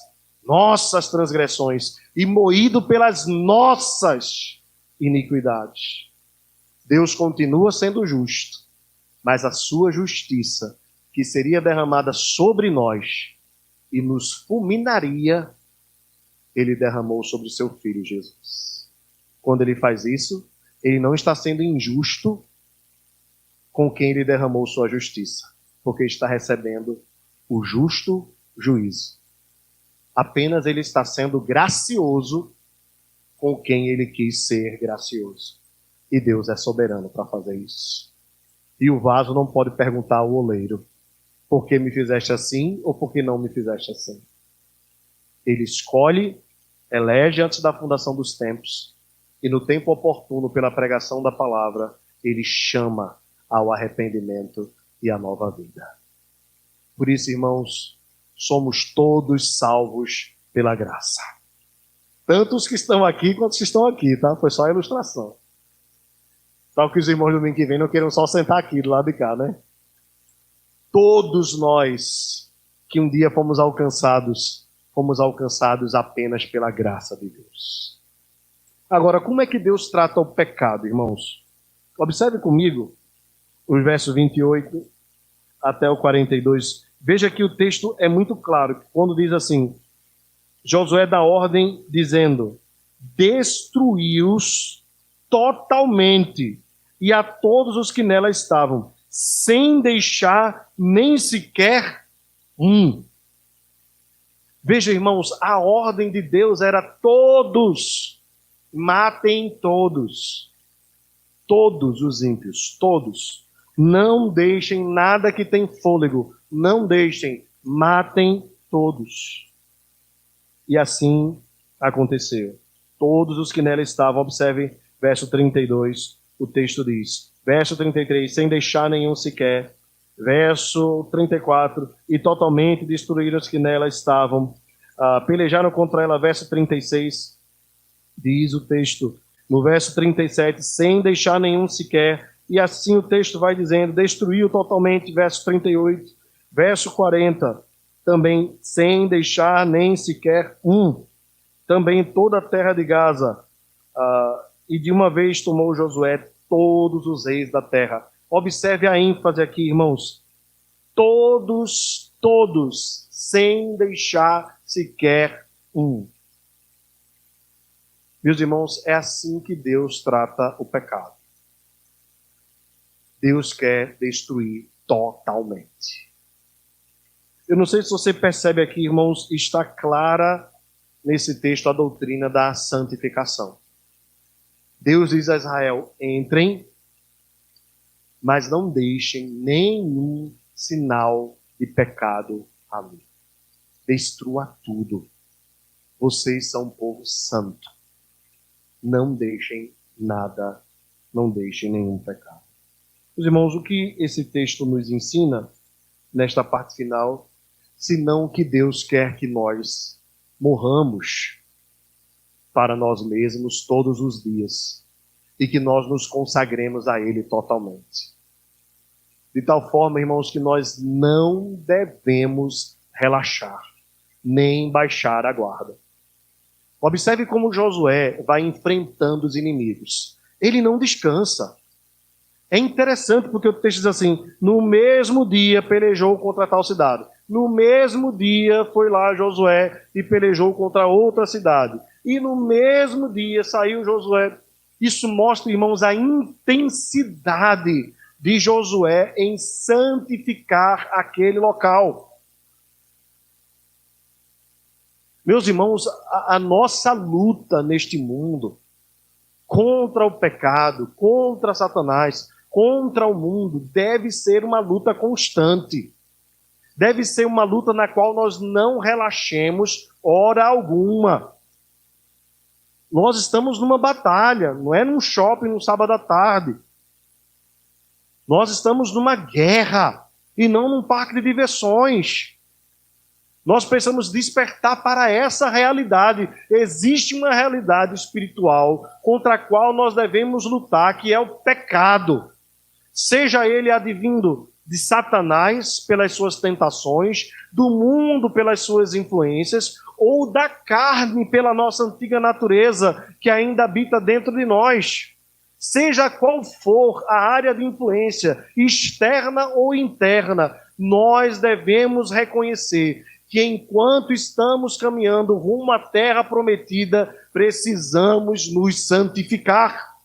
nossas transgressões e moído pelas nossas iniquidades. Deus continua sendo justo, mas a sua justiça, que seria derramada sobre nós e nos fulminaria, ele derramou sobre o seu Filho Jesus. Quando ele faz isso, ele não está sendo injusto com quem ele derramou sua justiça, porque está recebendo o justo juízo. Apenas ele está sendo gracioso com quem ele quis ser gracioso. E Deus é soberano para fazer isso. E o vaso não pode perguntar ao oleiro: por que me fizeste assim ou por que não me fizeste assim? Ele escolhe, elege antes da fundação dos tempos, e no tempo oportuno, pela pregação da palavra, ele chama ao arrependimento e à nova vida. Por isso, irmãos, somos todos salvos pela graça. Tanto os que estão aqui quanto os que estão aqui, tá? Foi só a ilustração. Tal que os irmãos do domingo que vem não queiram só sentar aqui do lado de cá, né? Todos nós que um dia fomos alcançados apenas pela graça de Deus. Agora, como é que Deus trata o pecado, irmãos? Observe comigo os versos 28 até o 42. Veja que o texto é muito claro, quando diz assim, Josué dá ordem dizendo, destruí-os totalmente, e a todos os que nela estavam, sem deixar nem sequer um. Veja, irmãos, a ordem de Deus era todos, matem todos. Todos os ímpios, todos. Não deixem nada que tem fôlego, não deixem, matem todos. E assim aconteceu. Todos os que nela estavam, observe verso 32, o texto diz. Verso 33, sem deixar nenhum sequer. Verso 34, e totalmente destruíram os que nela estavam. Pelejaram contra ela, verso 36, diz o texto. No verso 37, sem deixar nenhum sequer. E assim o texto vai dizendo, destruiu totalmente, verso 38. Verso 40, também sem deixar nem sequer um. Também toda a terra de Gaza. E de uma vez tomou Josué todos os reis da terra. Observe a ênfase aqui, irmãos. Todos, sem deixar sequer um. Meus irmãos, é assim que Deus trata o pecado. Deus quer destruir totalmente. Eu não sei se você percebe aqui, irmãos, está clara nesse texto a doutrina da santificação. Deus diz a Israel, entrem, mas não deixem nenhum sinal de pecado ali. Destrua tudo. Vocês são um povo santo. Não deixem nada, não deixem nenhum pecado. Meus irmãos, o que esse texto nos ensina, nesta parte final, senão que Deus quer que nós morramos para nós mesmos todos os dias e que nós nos consagremos a Ele totalmente. De tal forma, irmãos, que nós não devemos relaxar, nem baixar a guarda. Observe como Josué vai enfrentando os inimigos. Ele não descansa. É interessante porque o texto diz assim, no mesmo dia pelejou contra tal cidade. No mesmo dia foi lá Josué e pelejou contra outra cidade. E no mesmo dia saiu Josué. Isso mostra, irmãos, a intensidade de Josué em santificar aquele local. Meus irmãos, a nossa luta neste mundo contra o pecado, contra Satanás, contra o mundo, deve ser uma luta constante. Deve ser uma luta na qual nós não relaxemos hora alguma. Nós estamos numa batalha, não é num shopping no sábado à tarde. Nós estamos numa guerra e não num parque de diversões. Nós precisamos despertar para essa realidade. Existe uma realidade espiritual contra a qual nós devemos lutar, que é o pecado. Seja ele advindo de Satanás pelas suas tentações, do mundo pelas suas influências, ou da carne pela nossa antiga natureza que ainda habita dentro de nós. Seja qual for a área de influência, externa ou interna, nós devemos reconhecer que enquanto estamos caminhando rumo à terra prometida, precisamos nos santificar.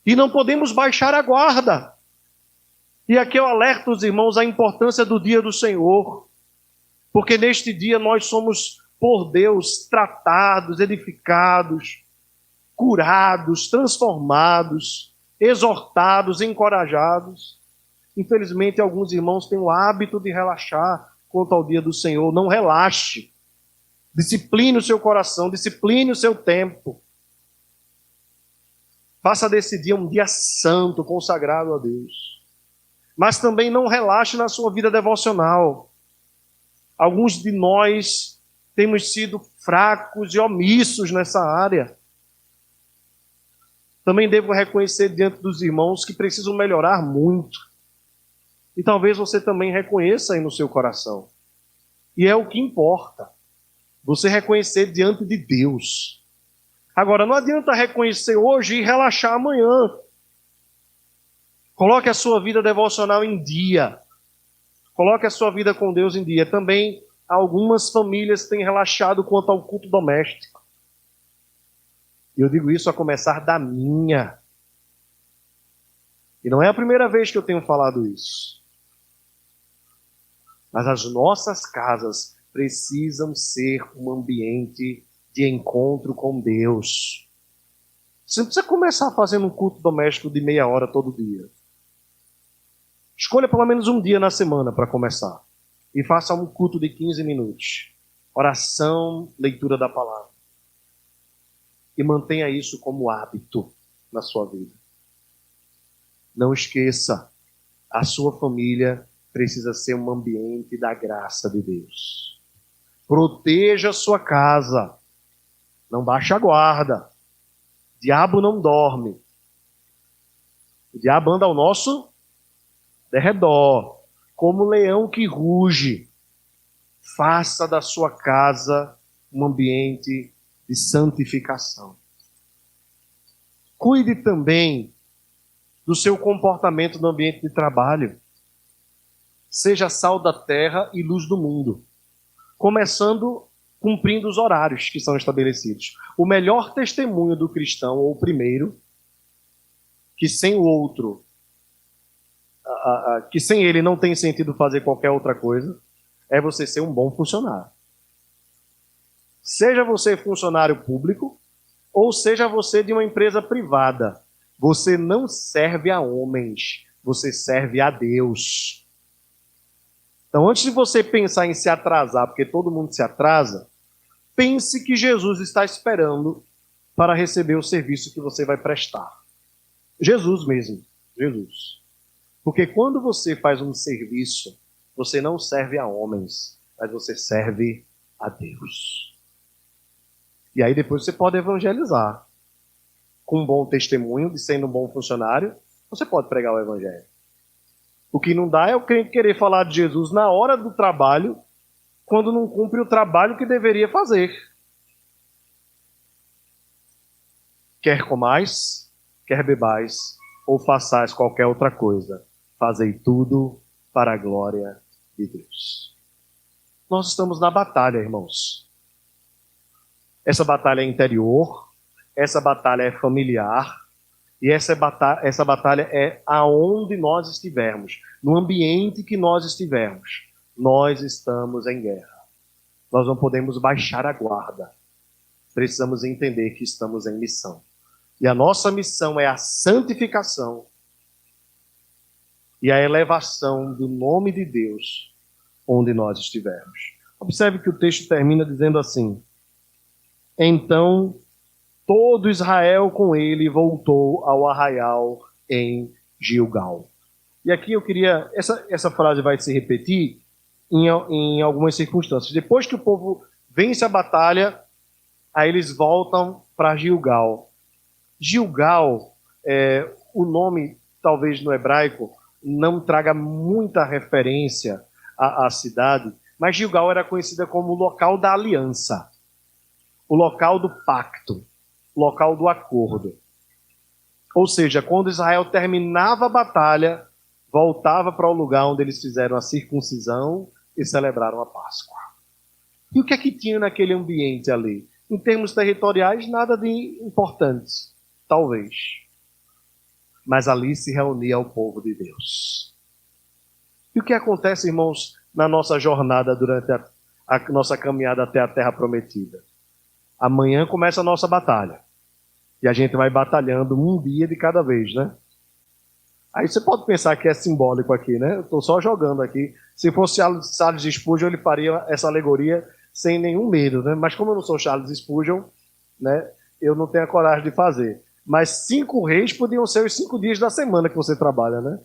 E não podemos baixar a guarda. E aqui eu alerto os irmãos a importância do dia do Senhor, porque neste dia nós somos, por Deus, tratados, edificados, curados, transformados, exortados, encorajados. Infelizmente, alguns irmãos têm o hábito de relaxar quanto ao dia do Senhor. Não relaxe. Discipline o seu coração, discipline o seu tempo. Faça desse dia um dia santo, consagrado a Deus. Mas também não relaxe na sua vida devocional. Alguns de nós temos sido fracos e omissos nessa área. Também devo reconhecer diante dos irmãos que precisam melhorar muito. E talvez você também reconheça aí no seu coração. E é o que importa. Você reconhecer diante de Deus. Agora, não adianta reconhecer hoje e relaxar amanhã. Coloque a sua vida devocional em dia. Coloque a sua vida com Deus em dia. Também algumas famílias têm relaxado quanto ao culto doméstico. E eu digo isso a começar da minha. E não é a primeira vez que eu tenho falado isso. Mas as nossas casas precisam ser um ambiente de encontro com Deus. Você não precisa começar fazendo um culto doméstico de meia hora todo dia. Escolha pelo menos um dia na semana para começar. E faça um culto de 15 minutos. Oração, leitura da palavra. E mantenha isso como hábito na sua vida. Não esqueça, a sua família precisa ser um ambiente da graça de Deus. Proteja a sua casa. Não baixe a guarda. O diabo não dorme. O diabo anda ao nosso derredor, como um leão que ruge. Faça da sua casa um ambiente de santificação. Cuide também do seu comportamento no ambiente de trabalho. Seja sal da terra e luz do mundo. Começando cumprindo os horários que são estabelecidos. O melhor testemunho do cristão, ou o primeiro, que sem o outro, que sem ele não tem sentido fazer qualquer outra coisa, é você ser um bom funcionário. Seja você funcionário público, ou seja você de uma empresa privada. Você não serve a homens, você serve a Deus. Então, antes de você pensar em se atrasar, porque todo mundo se atrasa, pense que Jesus está esperando para receber o serviço que você vai prestar. Jesus mesmo, Jesus. Porque quando você faz um serviço, você não serve a homens, mas você serve a Deus. E aí depois você pode evangelizar. Com um bom testemunho, de sendo um bom funcionário, você pode pregar o evangelho. O que não dá é o crente querer falar de Jesus na hora do trabalho, quando não cumpre o trabalho que deveria fazer. Quer comais, quer bebais, ou façais qualquer outra coisa, fazei tudo para a glória de Deus. Nós estamos na batalha, irmãos. Essa batalha é interior, essa batalha é familiar, e essa batalha é aonde nós estivermos, no ambiente que nós estivermos. Nós estamos em guerra. Nós não podemos baixar a guarda. Precisamos entender que estamos em missão. E a nossa missão é a santificação e a elevação do nome de Deus onde nós estivermos. Observe que o texto termina dizendo assim: então todo Israel com ele voltou ao arraial em Gilgal. E aqui eu queria... Essa frase vai se repetir em algumas circunstâncias. Depois que o povo vence a batalha, aí eles voltam para Gilgal. Gilgal, o nome, talvez no hebraico, não traga muita referência à cidade, mas Gilgal era conhecida como o local da aliança, o local do pacto, o local do acordo. Ou seja, quando Israel terminava a batalha, voltava para o lugar onde eles fizeram a circuncisão e celebraram a Páscoa. E o que é que tinha naquele ambiente ali? Em termos territoriais, nada de importante, talvez. Mas ali se reunia o povo de Deus. E o que acontece, irmãos, na nossa jornada durante a nossa caminhada até a Terra Prometida? Amanhã começa a nossa batalha. E a gente vai batalhando um dia de cada vez, né? Aí você pode pensar que é simbólico aqui, né? Eu estou só jogando aqui. Se fosse Salles de Spurgeon, ele faria essa alegoria sem nenhum medo, né? Mas como eu não sou Charles Spurgeon, né, eu não tenho a coragem de fazer. Mas 5 reis podiam ser os 5 dias da semana que você trabalha, né?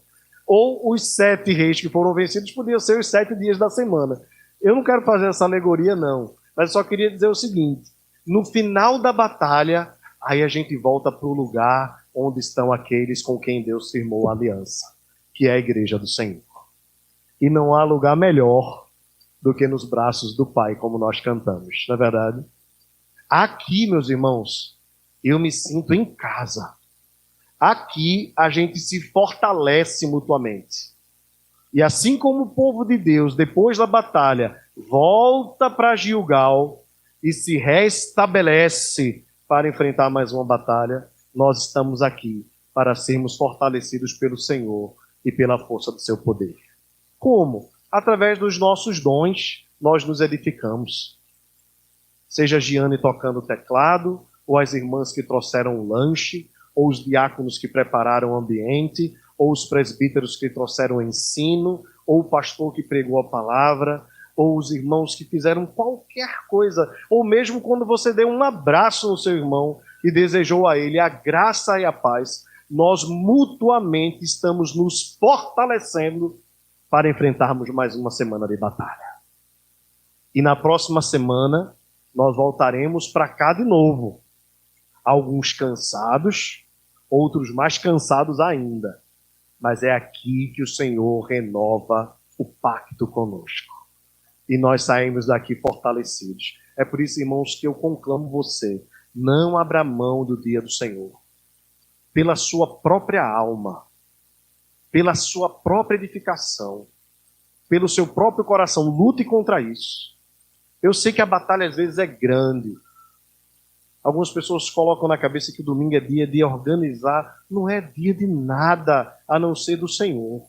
Ou os 7 reis que foram vencidos podiam ser os 7 dias da semana. Eu não quero fazer essa alegoria, não. Mas eu só queria dizer o seguinte: no final da batalha, aí a gente volta para o lugar onde estão aqueles com quem Deus firmou a aliança, que é a igreja do Senhor. E não há lugar melhor do que nos braços do Pai, como nós cantamos, não é verdade? Aqui, meus irmãos, eu me sinto em casa. Aqui a gente se fortalece mutuamente. E assim como o povo de Deus, depois da batalha, volta para Gilgal e se restabelece para enfrentar mais uma batalha, nós estamos aqui para sermos fortalecidos pelo Senhor e pela força do seu poder. Como? Através dos nossos dons, nós nos edificamos. Seja a Giane tocando o teclado, ou as irmãs que trouxeram o lanche, ou os diáconos que prepararam o ambiente, ou os presbíteros que trouxeram o ensino, ou o pastor que pregou a palavra, ou os irmãos que fizeram qualquer coisa, ou mesmo quando você deu um abraço no seu irmão e desejou a ele a graça e a paz, nós mutuamente estamos nos fortalecendo para enfrentarmos mais uma semana de batalha. E na próxima semana, nós voltaremos para cá de novo. Alguns cansados, outros mais cansados ainda. Mas é aqui que o Senhor renova o pacto conosco. E nós saímos daqui fortalecidos. É por isso, irmãos, que eu conclamo você: não abra mão do dia do Senhor. Pela sua própria alma, pela sua própria edificação, pelo seu próprio coração, lute contra isso. Eu sei que a batalha às vezes é grande. Algumas pessoas colocam na cabeça que o domingo é dia de organizar. Não é dia de nada a não ser do Senhor.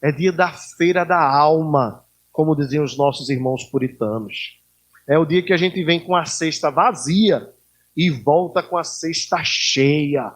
É dia da feira da alma, como diziam os nossos irmãos puritanos. É o dia que a gente vem com a cesta vazia e volta com a cesta cheia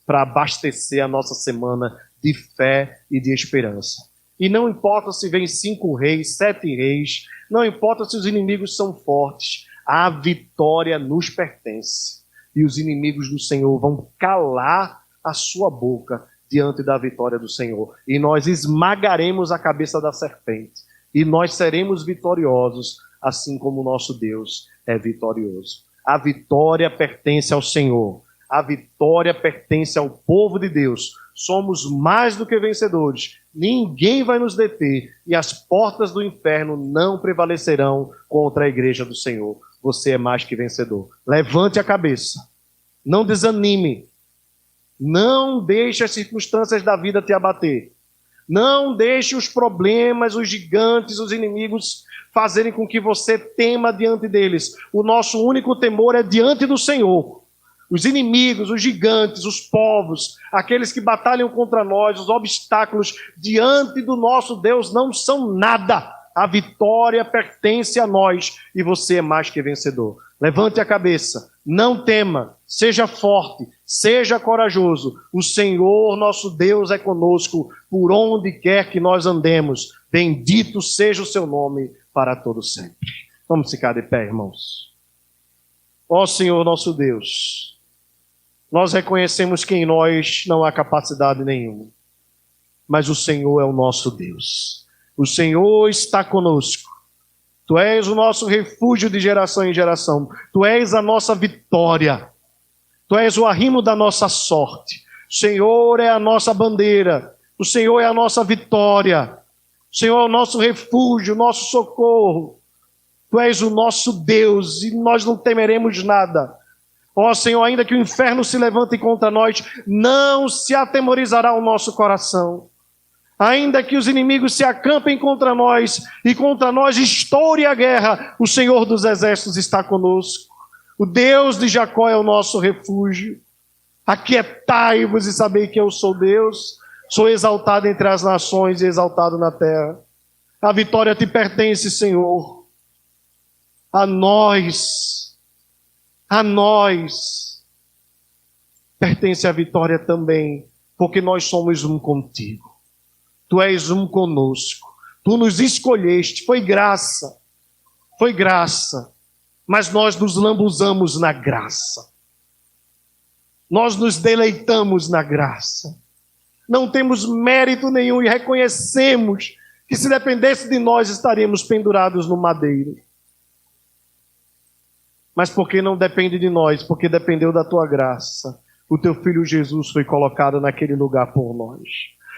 para abastecer a nossa semana de fé e de esperança. E não importa se vem 5 reis, 7 reis, não importa se os inimigos são fortes, a vitória nos pertence. E os inimigos do Senhor vão calar a sua boca diante da vitória do Senhor. E nós esmagaremos a cabeça da serpente. E nós seremos vitoriosos, assim como o nosso Deus é vitorioso. A vitória pertence ao Senhor. A vitória pertence ao povo de Deus. Somos mais do que vencedores. Ninguém vai nos deter. E as portas do inferno não prevalecerão contra a igreja do Senhor. Você é mais que vencedor. Levante a cabeça. Não desanime. Não deixe as circunstâncias da vida te abater. Não deixe os problemas, os gigantes, os inimigos fazerem com que você tema diante deles. O nosso único temor é diante do Senhor. Os inimigos, os gigantes, os povos, aqueles que batalham contra nós, os obstáculos diante do nosso Deus não são nada. A vitória pertence a nós e você é mais que vencedor. Levante a cabeça, não tema, seja forte, seja corajoso. O Senhor, nosso Deus, é conosco por onde quer que nós andemos. Bendito seja o seu nome para todo sempre. Vamos ficar de pé, irmãos. Ó Senhor, nosso Deus, nós reconhecemos que em nós não há capacidade nenhuma, mas o Senhor é o nosso Deus. O Senhor está conosco. Tu és o nosso refúgio de geração em geração. Tu és a nossa vitória. Tu és o arrimo da nossa sorte. O Senhor é a nossa bandeira. O Senhor é a nossa vitória. O Senhor é o nosso refúgio, o nosso socorro. Tu és o nosso Deus e nós não temeremos nada. Ó Senhor, ainda que o inferno se levante contra nós, não se atemorizará o nosso coração. Ainda que os inimigos se acampem contra nós e contra nós estoure a guerra, o Senhor dos exércitos está conosco. O Deus de Jacó é o nosso refúgio. Aquietai-vos e sabei que eu sou Deus. Sou exaltado entre as nações e exaltado na terra. A vitória te pertence, Senhor. A nós pertence a vitória também, porque nós somos um contigo. Tu és um conosco. Tu nos escolheste, foi graça. Foi graça, mas nós nos lambuzamos na graça. Nós nos deleitamos na graça. Não temos mérito nenhum e reconhecemos que se dependesse de nós estaríamos pendurados no madeiro. Mas porque não depende de nós, porque dependeu da tua graça, o teu filho Jesus foi colocado naquele lugar por nós.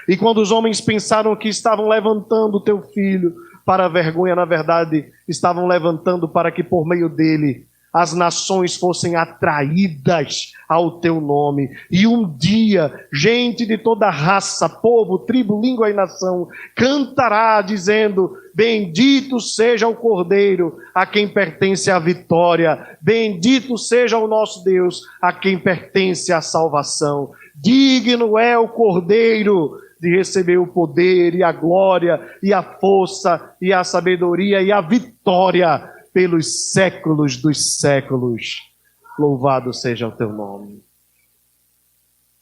E quando os homens pensaram que estavam levantando o teu filho para a vergonha, na verdade, estavam levantando para que por meio dele as nações fossem atraídas ao teu nome. E um dia, gente de toda raça, povo, tribo, língua e nação, cantará dizendo: bendito seja o Cordeiro, a quem pertence a vitória. Bendito seja o nosso Deus, a quem pertence a salvação. Digno é o Cordeiro de receber o poder e a glória e a força e a sabedoria e a vitória pelos séculos dos séculos. Louvado seja o teu nome.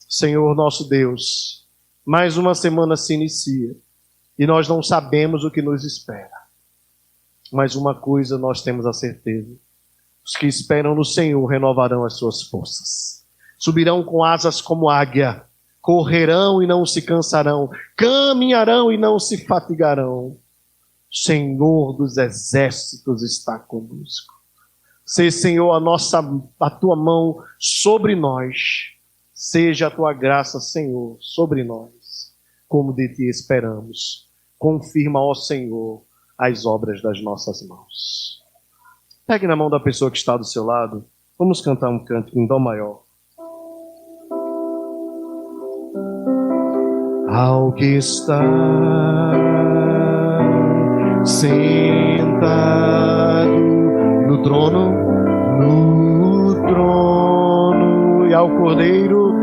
Senhor nosso Deus, mais uma semana se inicia e nós não sabemos o que nos espera. Mas uma coisa nós temos a certeza: os que esperam no Senhor renovarão as suas forças. Subirão com asas como águia, correrão e não se cansarão, caminharão e não se fatigarão. Senhor dos exércitos está conosco. Seja, Senhor, a tua mão sobre nós. Seja a tua graça, Senhor, sobre nós, como de ti esperamos. Confirma, ó Senhor, as obras das nossas mãos. Pegue na mão da pessoa que está do seu lado. Vamos cantar um canto em dó maior. Ao que está sentado no trono, e ao Cordeiro,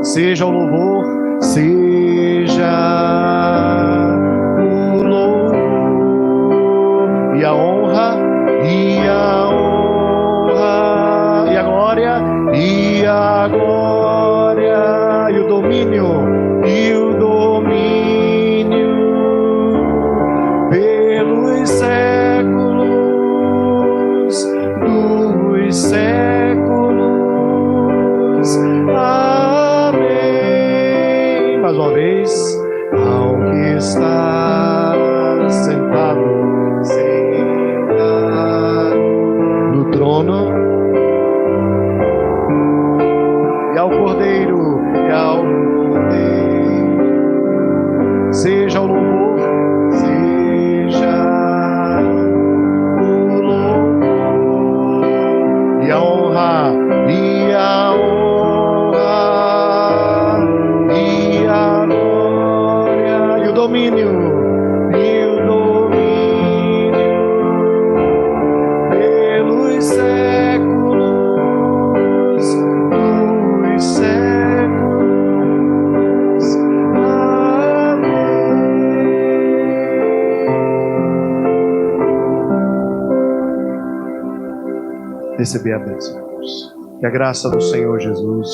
seja o louvor, seja o louvor, e a honra, e a glória, e a glória, e o domínio, pelos séculos dos séculos. Amém. Mais uma vez, ao que está sentado no trono, e ao Cordeiro, seja o louvor, seja o louvor, e a honra, e a glória, e o domínio, pelos séculos dos séculos. Receber a bênção, irmãos. Que a graça do Senhor Jesus,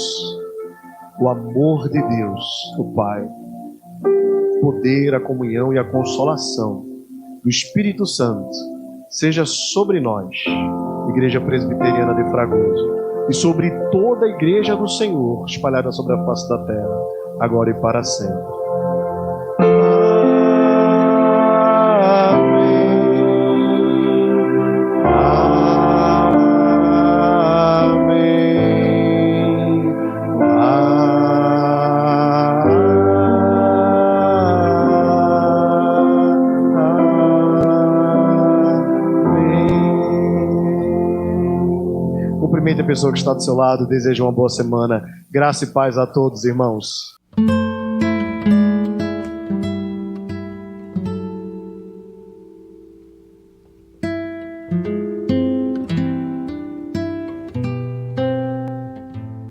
o amor de Deus, o Pai, o poder, a comunhão e a consolação do Espírito Santo seja sobre nós, Igreja Presbiteriana de Fragoso, e sobre toda a Igreja do Senhor espalhada sobre a face da terra, agora e para sempre. Cumprimente a pessoa que está do seu lado, desejo uma boa semana. Graça e paz a todos, irmãos.